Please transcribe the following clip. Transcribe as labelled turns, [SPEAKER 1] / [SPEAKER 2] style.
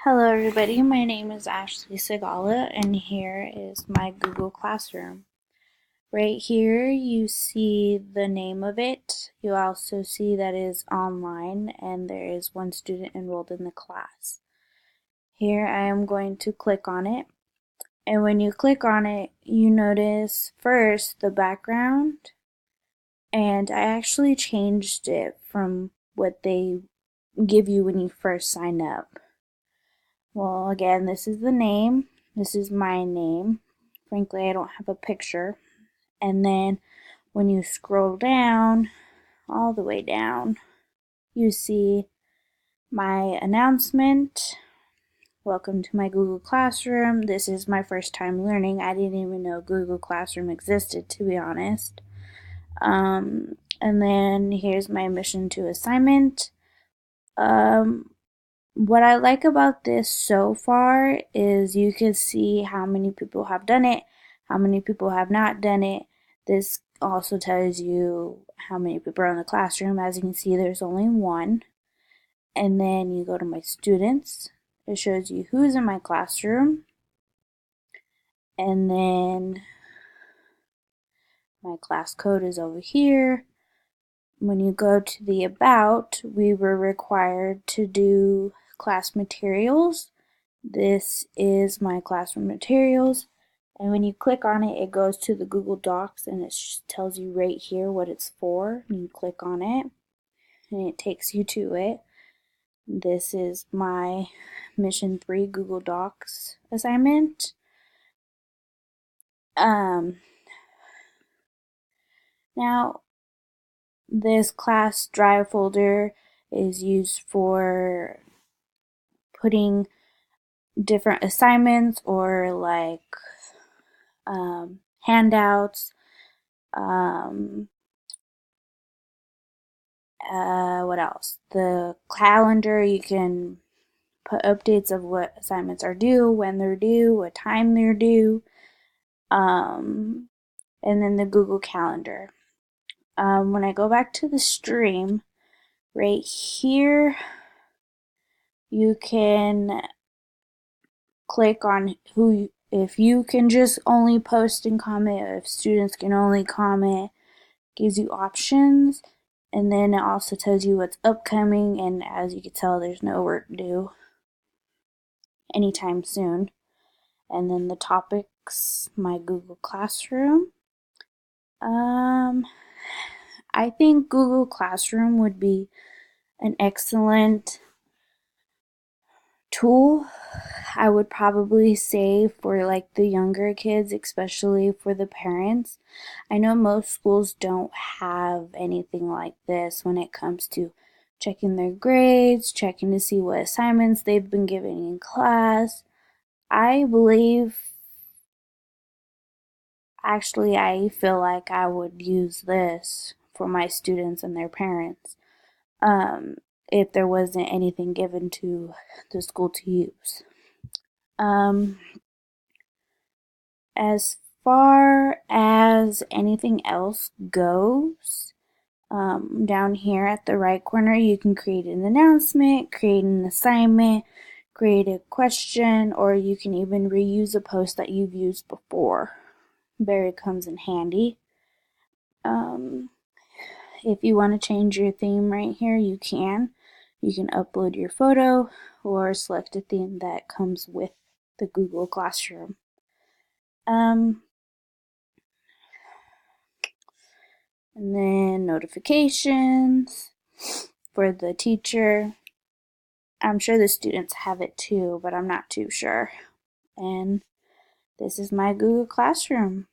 [SPEAKER 1] Hello everybody, my name is Ashley Segala and here is my Google Classroom. Right here you see the name of it. You also see that it is online and there is one student enrolled in the class. Here I am going to click on it, and when you click on it you notice first the background, and I actually changed it from what they give you when you first sign up. Well, again, this is the name. This is my name. Frankly, I don't have a picture. And then when you scroll down, all the way down, you see my announcement. Welcome to my Google Classroom. This is my first time learning. I didn't even know Google Classroom existed, to be honest. And then here's my mission to assignment. What I like about this so far is you can see how many people have done it, how many people have not done it. This also tells you how many people are in the classroom. As you can see, there's only one. And then you go to my students. It shows you who's in my classroom. And then my class code is over here. When you go to the about, we were required to do class materials. This is my classroom materials, and when you click on it, it goes to the Google Docs and it tells you right here what it's for. And you click on it and it takes you to it. This is my Mission 3 Google Docs assignment. Now, this class drive folder is used for putting different assignments or like handouts. What else? The calendar, you can put updates of what assignments are due, when they're due, what time they're due, and then the Google Calendar. When I go back to the stream, right here, you can click on if you can just only post and comment, if students can only comment, gives you options, and then it also tells you what's upcoming, and as you can tell, there's no work due anytime soon. And then the topics, my Google Classroom. I think Google Classroom would be an excellent tool. I would probably say for like the younger kids, especially for the parents. I know most schools don't have anything like this when it comes to checking their grades, checking to see what assignments they've been given in class. I feel like I would use this for my students and their parents if there wasn't anything given to the school to use. As far as anything else goes, down here at the right corner, you can create an announcement, create an assignment, create a question, or you can even reuse a post that you've used before. Very comes in handy. If you want to change your theme right here, you can. You can upload your photo or select a theme that comes with the Google Classroom. And then notifications for the teacher. I'm sure the students have it too, but I'm not too sure. And this is my Google Classroom.